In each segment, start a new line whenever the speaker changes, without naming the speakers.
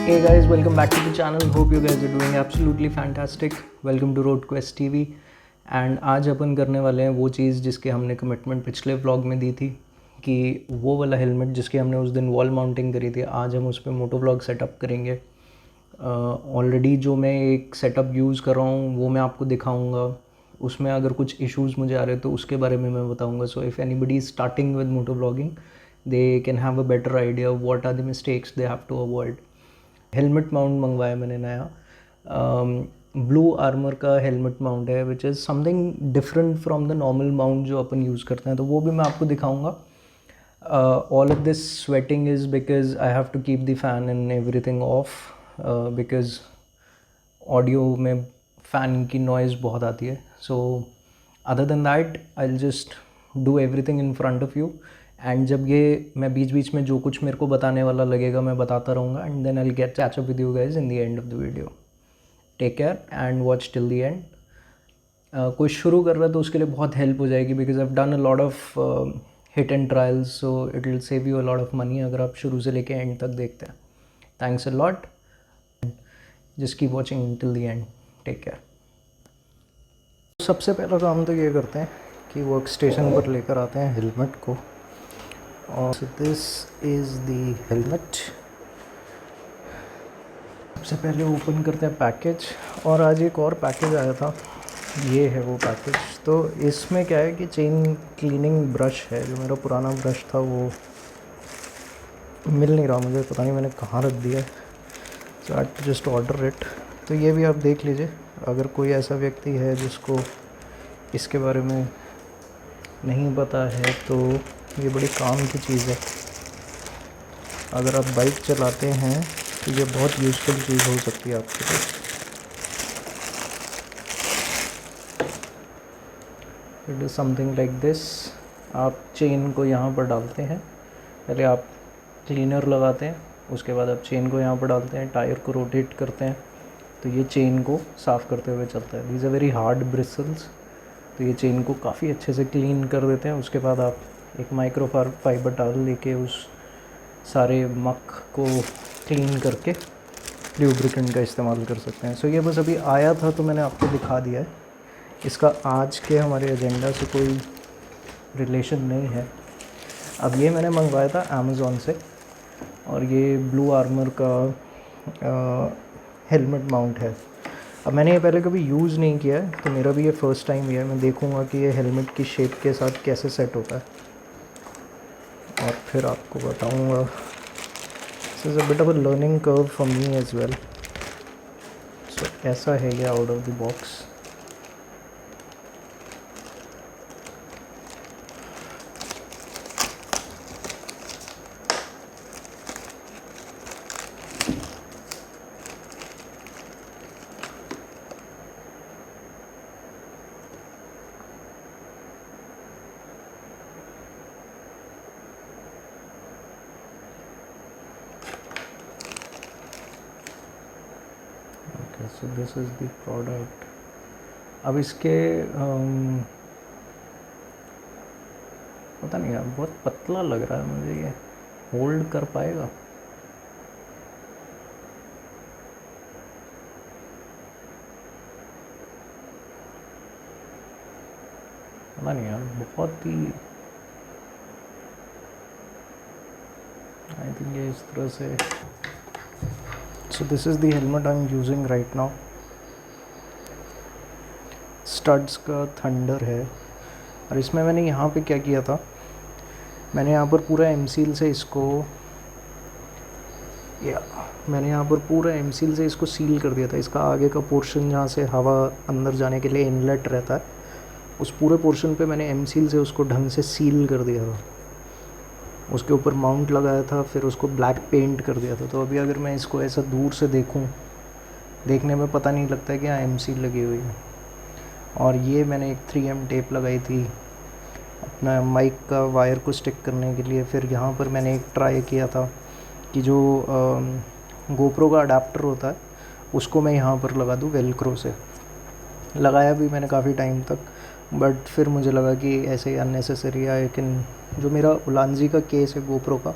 Hey guys, welcome back to the channel. Hope you guys are doing absolutely fantastic. Welcome to Road Quest TV. And आज अपन करने वाले हैं वो चीज़ जिसके हमने कमिटमेंट पिछले व्लॉग में दी थी कि वो वाला हेलमेट जिसके हमने उस दिन वॉल माउंटिंग करी थी, आज हम उस पर मोटो व्लॉग सेटअप करेंगे. ऑलरेडी जो मैं एक सेटअप यूज़ कर रहा हूँ वो मैं आपको दिखाऊंगा. उसमें अगर कुछ इश्यूज़ मुझे आ रहे हैं तो उसके बारे में मैं बताऊंगा. So if anybody is starting with moto vlogging, they can have a better idea what are the mistakes they have to avoid. Helmet mount मंगवाया मैंने नया. ब्लू आर्मर का हेलमेट माउंट है which is something different from the normal mount जो अपन use करते हैं, तो वो भी मैं आपको दिखाऊंगा. All of this sweating is because I have to keep the fan and everything off, because audio में फ़ैन की नॉइज़ बहुत आती है. So other than that I will just do everything in front of you. And जब ये मैं बीच बीच में जो कुछ मेरे को बताने वाला लगेगा मैं बताता रहूँगा. And then I will get catch up with you guys in the end of the video. Take care and watch till the end. कोई शुरू कर रहा है तो उसके लिए बहुत हेल्प हो जाएगी because I have done a lot of hit and trials, so it will save you a lot of money अगर आप शुरू से लेके एंड तक देखते हैं. Thanks a lot. Just keep watching till the end. Take care. सबसे पहला काम तो ये करते हैं कि वर्क स्टेशन पर लेकर आते हैं हेलमेट को. और दिस इज़ द हेलमेट. सबसे पहले ओपन करते हैं पैकेज. और आज एक और पैकेज आया था, ये है वो पैकेज. तो इसमें क्या है कि चेन क्लीनिंग ब्रश है. जो मेरा पुराना ब्रश था वो मिल नहीं रहा मुझे, पता नहीं मैंने कहाँ रख दिया. सो आई टू जस्ट ऑर्डर इट. तो ये भी आप देख लीजिए. अगर कोई ऐसा व्यक्ति है जिसको इसके बारे में नहीं पता है तो ये बड़ी काम की चीज़ है. अगर आप बाइक चलाते हैं तो ये बहुत यूज़फुल चीज़ हो सकती है आपके लिए. It is something like this. आप चेन को यहाँ पर डालते हैं. पहले आप क्लीनर लगाते हैं, उसके बाद आप चेन को यहाँ पर डालते हैं, टायर को रोटेट करते हैं तो ये चेन को साफ़ करते हुए चलता है. These are very hard bristles. तो ये चेन को काफ़ी अच्छे से क्लीन कर देते हैं. उसके बाद आप एक माइक्रो फाइबर टावल लेके उस सारे मक को क्लीन करके ल्यूब्रिकेंट का इस्तेमाल कर सकते हैं. सो ये बस अभी आया था तो मैंने आपको दिखा दिया है. इसका आज के हमारे एजेंडा से कोई रिलेशन नहीं है. अब ये मैंने मंगवाया था अमेज़ॉन से और ये ब्लू आर्मर का हेलमेट माउंट है. अब मैंने ये पहले कभी यूज़ नहीं किया है तो मेरा भी ये फ़र्स्ट टाइम ही है. मैं देखूँगा कि ये हेलमेट की शेप के साथ कैसे सेट होता है और फिर आपको बताऊँगा. This is a bit of a learning curve for me as well. So ऐसा है ये out of the box. So this is the product. अब इसके पता नहीं यार, बहुत पतला लग रहा है मुझे. ये होल्ड कर पाएगा? पता नहीं यार, बहुत ही आई थिंक ये इस तरह से. So this is the helmet I'm using right now. Studs का थंडर है. और इसमें मैंने यहाँ पे क्या किया था, मैंने यहाँ पर पूरा एमसील से इसको सील कर दिया था. इसका आगे का पोर्शन जहाँ से हवा अंदर जाने के लिए इनलेट रहता है, उस पूरे पोर्शन पे मैंने एमसील से उसको ढंग से सील कर दिया था. उसके ऊपर माउंट लगाया था, फिर उसको ब्लैक पेंट कर दिया था. तो अभी अगर मैं इसको ऐसा दूर से देखने में पता नहीं लगता है कि यहाँ एमसील लगी हुई है. और ये मैंने एक 3M टेप लगाई थी अपना माइक का वायर को स्टिक करने के लिए. फिर यहाँ पर मैंने एक ट्राई किया था कि जो गोप्रो का अडाप्टर होता है उसको मैं यहाँ पर लगा दूँ वेलक्रो से. लगाया भी मैंने काफ़ी टाइम तक, बट फिर मुझे लगा कि ऐसे ही अननेसेसरी है. लेकिन जो मेरा उलांजी का केस है गोप्रो का,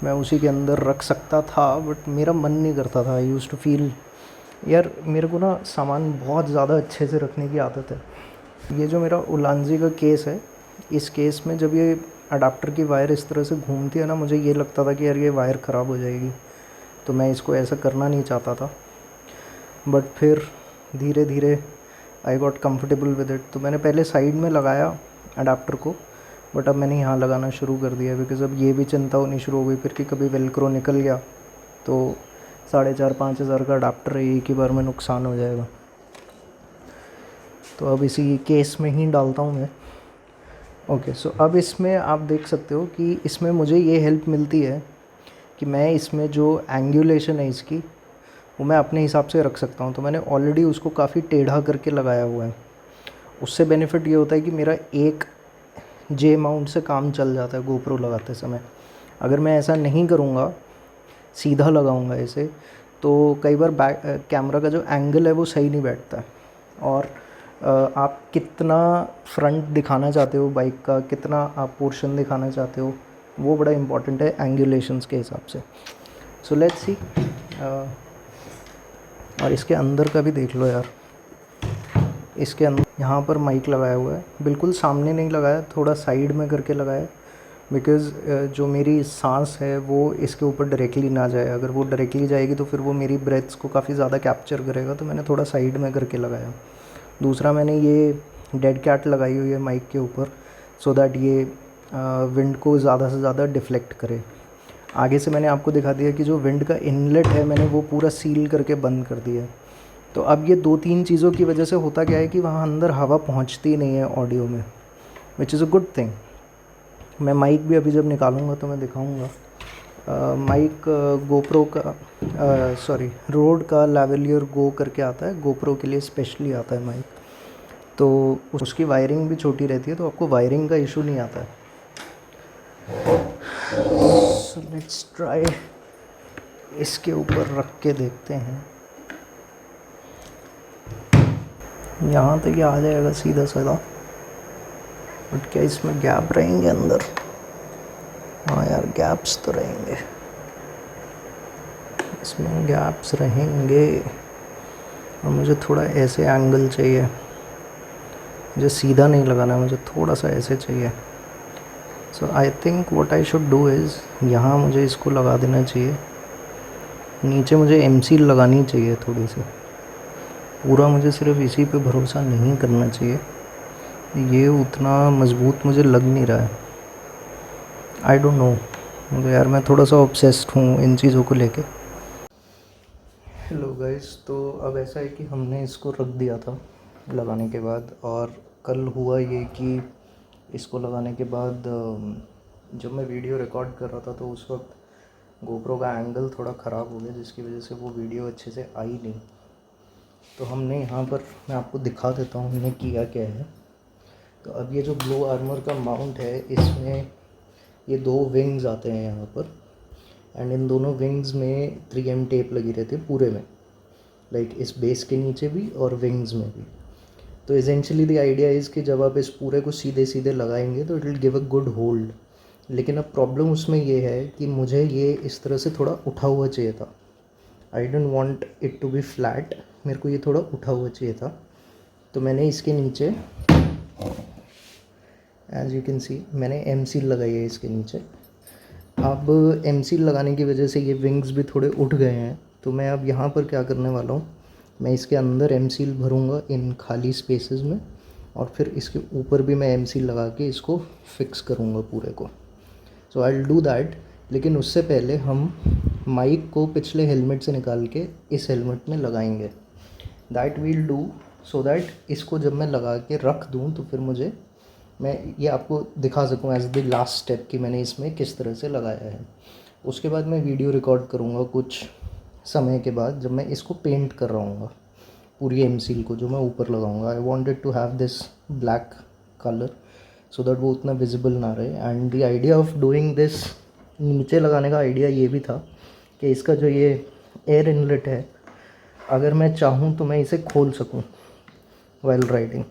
मैं उसी के अंदर रख सकता था, बट मेरा मन नहीं करता था। आई यूज़ टू फील यार मेरे को ना सामान बहुत ज़्यादा अच्छे से रखने की आदत है। ये जो मेरा उलांजी का केस है, इस केस में जब ये अडाप्टर की वायर इस तरह से घूमती है ना, मुझे ये लगता था कि यार ये वायर ख़राब हो जाएगी, तो मैं इसको ऐसा करना नहीं चाहता था। बट फिर धीरे धीरे I got comfortable with it. तो मैंने पहले साइड में लगाया अडाप्टर को, बट अब मैंने यहाँ लगाना शुरू कर दिया, बिकॉज़ अब ये भी चिंता होनी शुरू हो गई फिर कि कभी वेलक्रो निकल गया तो 4,500-5 हज़ार का अडाप्टर है, एक ही बार में नुकसान हो जाएगा। तो अब इसी केस में ही डालता हूँ मैं। ओके, सो अब इसमें आप देख सकते हो कि इसमें मुझे ये हेल्प मिलती है कि मैं इसमें जो एंगुलेशन है इसकी, वो मैं अपने हिसाब से रख सकता हूँ। तो मैंने ऑलरेडी उसको काफ़ी टेढ़ा करके लगाया हुआ है। उससे बेनिफिट ये होता है कि मेरा एक जे माउंट से काम चल जाता है गोप्रो लगाते समय। अगर मैं ऐसा नहीं करूँगा, सीधा लगाऊँगा इसे, तो कई बार कैमरा का जो एंगल है वो सही नहीं बैठता है, और आप कितना फ्रंट दिखाना चाहते हो बाइक का, कितना आप पोर्शन दिखाना चाहते हो, वो बड़ा इम्पॉर्टेंट है एंगुलेशंस के हिसाब से। So let's see. और इसके अंदर का भी देख लो यार, इसके अंदर यहाँ पर माइक लगाया हुआ है, बिल्कुल सामने नहीं लगाया, थोड़ा साइड में करके लगाया, बिकॉज़ जो मेरी सांस है वो इसके ऊपर डायरेक्टली ना जाए। अगर वो डायरेक्टली जाएगी तो फिर वो मेरी ब्रेथ्स को काफ़ी ज़्यादा कैप्चर करेगा, तो मैंने थोड़ा साइड में करके लगाया। दूसरा, मैंने ये डेड कैट लगाई हुई है माइक के ऊपर, सो दैट ये विंड को ज़्यादा से ज़्यादा डिफ्लेक्ट करे। आगे से मैंने आपको दिखा दिया कि जो विंड का इनलेट है मैंने वो पूरा सील करके बंद कर दिया है। तो अब ये 2-3 चीज़ों की वजह से होता क्या है कि वहाँ अंदर हवा पहुँचती नहीं है ऑडियो में, which is a good thing. मैं माइक भी अभी जब निकालूंगा तो मैं दिखाऊंगा। माइक गोप्रो का रोड का लैवेलियर गो करके आता है, गोप्रो के लिए स्पेशली आता है माइक। तो उसकी वायरिंग भी छोटी रहती है, तो आपको वायरिंग का इशू नहीं आता है। सो लेट्स ट्राई, इसके ऊपर रख के देखते हैं। यहाँ तक ये आ जाएगा सीधा साधा, बट क्या इसमें गैप रहेंगे अंदर? हाँ यार, गैप्स तो रहेंगे, इसमें गैप्स रहेंगे। और मुझे थोड़ा ऐसे एंगल चाहिए, मुझे सीधा नहीं लगाना, मुझे थोड़ा सा ऐसे चाहिए। So I think what I should do is, यहाँ मुझे इसको लगा देना चाहिए, नीचे मुझे एमसील लगानी चाहिए थोड़ी सी। पूरा मुझे सिर्फ इसी पे भरोसा नहीं करना चाहिए, ये उतना मज़बूत मुझे लग नहीं रहा है। आई डोंट नो, मतलब यार मैं थोड़ा सा ऑब्सेस्ड हूँ इन चीज़ों को लेके। हेलो गाइस, तो अब ऐसा है कि हमने इसको रख दिया था लगाने के बाद, और कल हुआ ये कि इसको लगाने के बाद जब मैं वीडियो रिकॉर्ड कर रहा था तो उस वक्त गोप्रो का एंगल थोड़ा ख़राब हो गया, जिसकी वजह से वो वीडियो अच्छे से आई नहीं। तो हमने यहाँ पर, मैं आपको दिखा देता हूँ हमने किया क्या है। तो अब ये जो ग्लो आर्मर का माउंट है, इसमें ये 2 विंग्स आते हैं यहाँ पर, एंड इन दोनों विंग्स में 3M टेप लगी रहती है पूरे में, लाइक इस बेस के नीचे भी और विंग्स में भी। तो एसेंशियली द आइडिया इज़ कि जब आप इस पूरे को सीधे सीधे लगाएंगे तो it will give a good hold. लेकिन अब प्रॉब्लम उसमें ये है कि मुझे ये इस तरह से थोड़ा उठा हुआ चाहिए था। I don't want it to be flat, मेरे को ये थोड़ा उठा हुआ चाहिए था। तो मैंने इसके नीचे, एज यू कैन सी, मैंने एम सील लगाई है इसके नीचे। अब एम सील लगाने की वजह से ये विंग्स भी थोड़े उठ गए हैं। तो मैं अब यहाँ पर क्या करने वाला हूँ, मैं इसके अंदर एम सील भरूँगा इन खाली स्पेसेस में, और फिर इसके ऊपर भी मैं एम सील लगा के इसको फिक्स करूँगा पूरे को। सो आई विल डू दैट। लेकिन उससे पहले हम माइक को पिछले हेलमेट से निकाल के इस हेलमेट में लगाएंगे। That will do, so that इसको जब मैं लगा के रख दूँ तो फिर मैं ये आपको दिखा सकूँ एज द लास्ट स्टेप कि मैंने इसमें किस तरह से लगाया है। उसके बाद मैं वीडियो रिकॉर्ड करूँगा कुछ समय के बाद, जब मैं इसको पेंट कर रहा हूँ पूरी एम सील को जो मैं ऊपर लगाऊंगा। I wanted to have this black colour so that वो उतना विजिबल ना रहे। And the idea of doing this, नीचे लगाने का आइडिया ये भी था कि इसका जो ये एयर इनलेट है, अगर मैं चाहूँ तो मैं इसे खोल सकूँ while riding.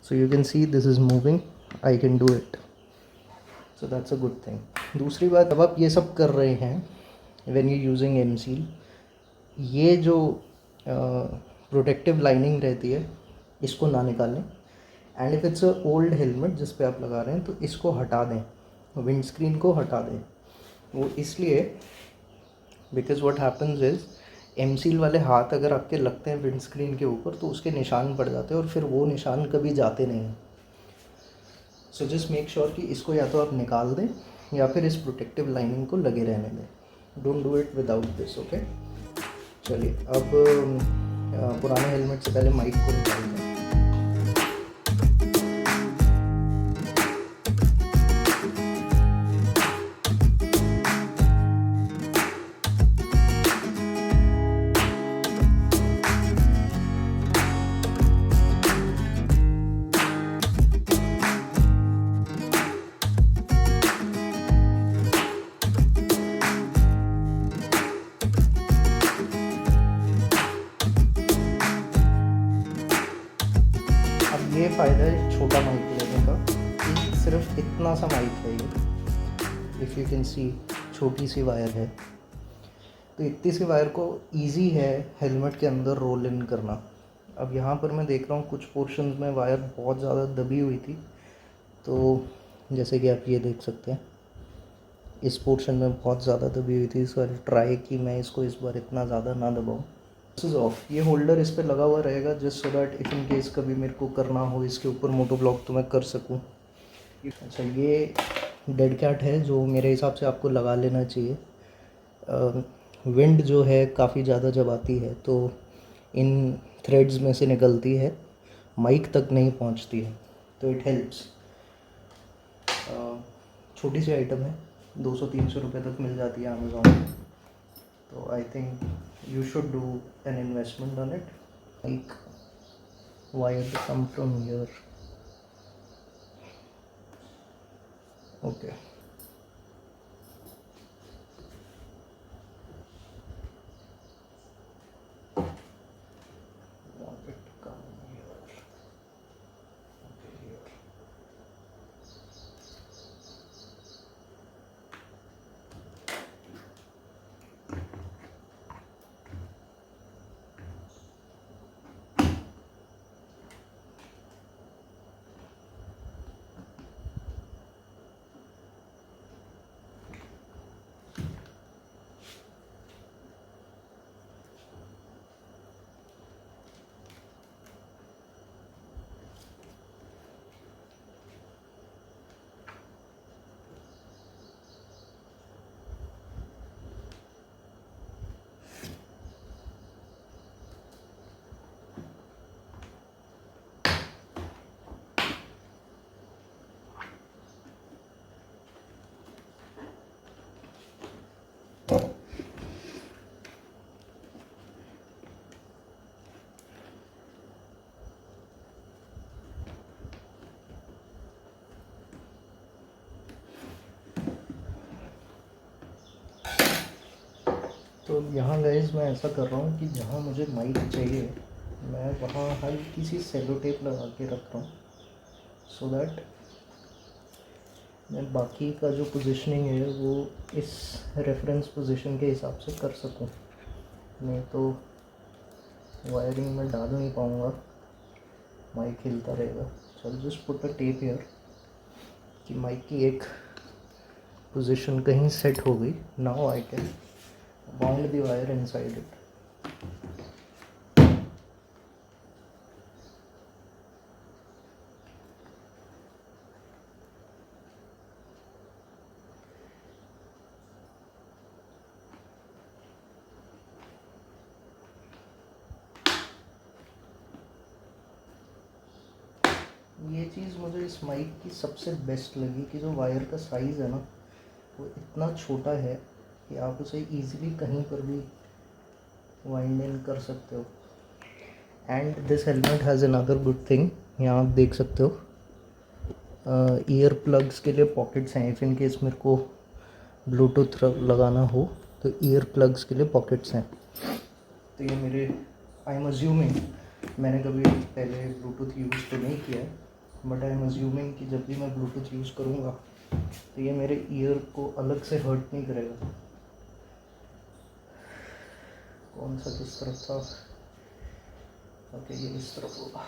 So you can see this is moving, I can do it, so that's a good thing. दूसरी बात, अब आप ये सब कर रहे हैं when you using M seal, ये जो प्रोटेक्टिव लाइनिंग रहती है इसको ना निकालें। And if it's a old helmet जिस पे आप लगा रहे हैं तो इसको हटा दें, विंड स्क्रीन को हटा दें। वो इसलिए because what happens is M seal वाले हाथ अगर आपके लगते हैं विंड स्क्रीन के ऊपर तो उसके निशान पड़ जाते हैं और फिर वो निशान कभी जाते नहीं हैं। सो जस्ट मेक श्योर कि इसको या तो आप निकाल दें या फिर इस प्रोटेक्टिव लाइनिंग को लगे रहने दें। Don't do it without this, okay. चलिए अब पुराने हेलमेट से पहले माइक को निकाल दें। ये फ़ायदा है छोटा माइक लेने का कि सिर्फ इतना सा माइक है ये, इफ़ यू कैन सी छोटी सी वायर है, तो इतनी सी वायर को इजी है हेलमेट के अंदर रोल इन करना। अब यहाँ पर मैं देख रहा हूँ कुछ पोर्शंस में वायर बहुत ज़्यादा दबी हुई थी, तो जैसे कि आप ये देख सकते हैं इस पोर्शन में बहुत ज़्यादा दबी हुई थी। सो ट्राई कि मैं इसको इस बार इतना ज़्यादा ना दबाऊँ। दिस इज़ ऑफ, ये होल्डर इस पे लगा हुआ रहेगा just so that if in case कभी मेरे को करना हो इसके ऊपर मोटो ब्लॉग तो मैं कर सकूँ। अच्छा, ये डेड कैट है जो मेरे हिसाब से आपको लगा लेना चाहिए। विंड जो है काफ़ी ज़्यादा जब आती है तो इन थ्रेड्स में से निकलती है, माइक तक नहीं पहुंचती है, तो इट हेल्प्स। छोटी सी आइटम है, 200-300 रुपये तक मिल जाती है अमेज़ॉन में, तो I think you should do an investment on it. Like wire to come from here. Okay. Want it to come here. Okay, here. तो यहाँ गाइस मैं ऐसा कर रहा हूँ कि जहाँ मुझे माइक चाहिए मैं वहाँ हल्की सी सेलो टेप लगा के रख रहा हूँ, सो दैट मैं बाकी का जो पोजीशनिंग है वो इस रेफरेंस पोजीशन के हिसाब से कर सकूँ। नहीं तो वायरिंग में डाल नहीं पाऊँगा, माइक हिलता रहेगा। चल just put a tape here कि माइक की एक पोजीशन कहीं सेट हो गई। Now I can bound the wire inside it. ये चीज़ मुझे इस माइक की सबसे बेस्ट लगी कि जो वायर का साइज़ है ना वो इतना छोटा है कि आप उसे इजीली कहीं पर भी वाइंड इन कर सकते हो। And this helmet has another good thing, यहाँ आप देख सकते हो ईयर प्लग्स के लिए पॉकेट्स हैं। इफ़ इन केस मेरे को ब्लूटूथ लगाना हो तो ईयर प्लग्स के लिए पॉकेट्स हैं। तो ये मेरे आई एम अज्यूमिंग, मैंने कभी पहले ब्लूटूथ यूज़ तो नहीं किया है, बट आई एम अज्यूमिंग कि जब भी मैं ब्लूटूथ यूज़ करूँगा तो ये मेरे ईयर को अलग से हर्ट नहीं करेगा। कौन सा किस तरफ था? ओके, ये इस तरफ होगा।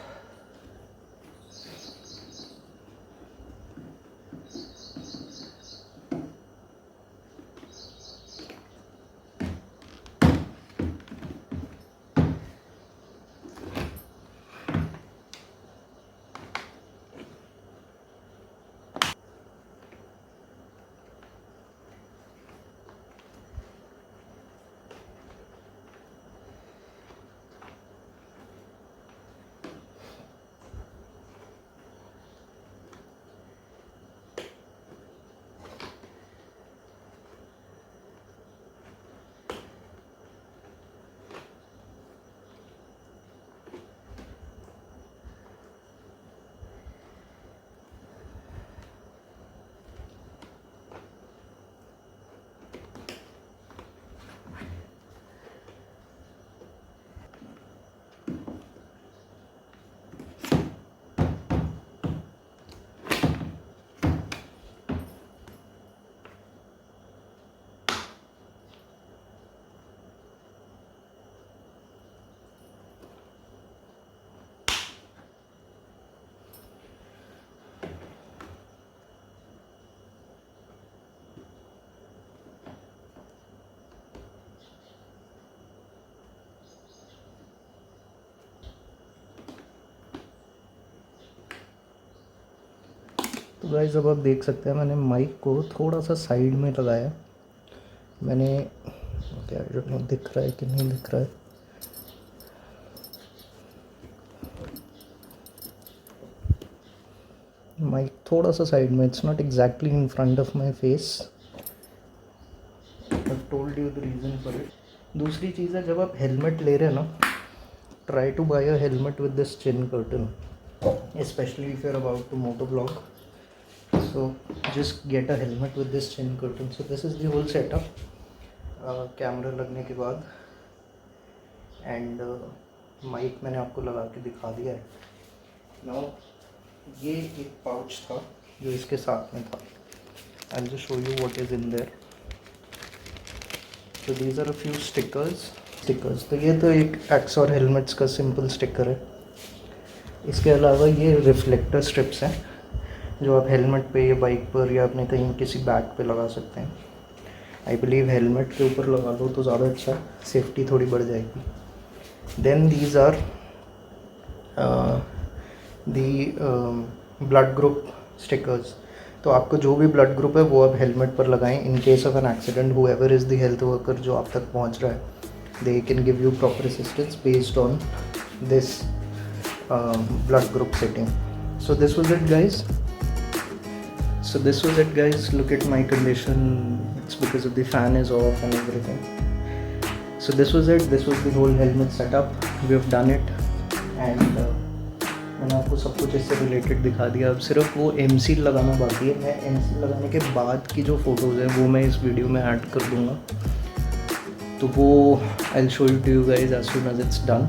तो गाइस अब आप देख सकते हैं मैंने माइक को थोड़ा सा साइड में लगाया। मैंने क्या दिख रहा है कि नहीं दिख रहा है, माइक थोड़ा सा साइड में, it's not exactly in front of my face. I told you the reason for it. दूसरी चीज़ है, जब आप हेलमेट ले रहे हैं ना, try to buy a helmet with this chin curtain, especially if you're about to motovlog. So just get a helmet with this chin curtain. So this is the whole setup. Camera लगने के बाद and mic मैंने आपको लगा के दिखा दिया है। नाउ ये एक पाउच था जो इसके साथ में था। I'll just show you what is in there. So these are a few stickers. तो ये तो एक एक्सॉर हेलमेट्स का सिंपल स्टिकर है। इसके अलावा ये रिफ्लेक्टर स्ट्रिप्स हैं जो आप हेलमेट पे या बाइक पर या अपने कहीं किसी बैग पे लगा सकते हैं। आई बिलीव हेलमेट के ऊपर लगा लो तो ज़्यादा अच्छा, सेफ्टी थोड़ी बढ़ जाएगी। Then these are the blood group stickers. तो आपको जो भी ब्लड ग्रुप है वो आप हेलमेट पर लगाएं in case of an accident. Whoever is the health worker जो आप तक पहुंच रहा है, they can give you proper assistance based on this blood group setting. So this was it guys. Look at my condition. It's because of the fan is off and everything. So this was it. This was the whole helmet setup. We have done it and मैंने आपको सब कुछ इससे related दिखा दिया। अब सिर्फ वो MC लगाना बाकी है। मैं MC लगाने के बाद की जो फ़ोटोज़ हैं वो मैं इस वीडियो में ऐड कर दूँगा, तो वो I'll show it to you guys as soon as it's done.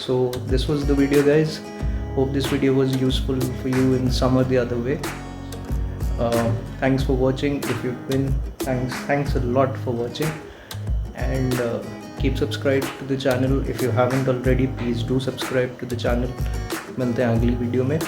So this was the video guys. Hope this video was useful for you in some or the other way. Thanks for watching. If you've been, thanks a lot for watching, and keep subscribed to the channel. If you haven't already, please do subscribe to the channel. मिलते हैं अगली video में।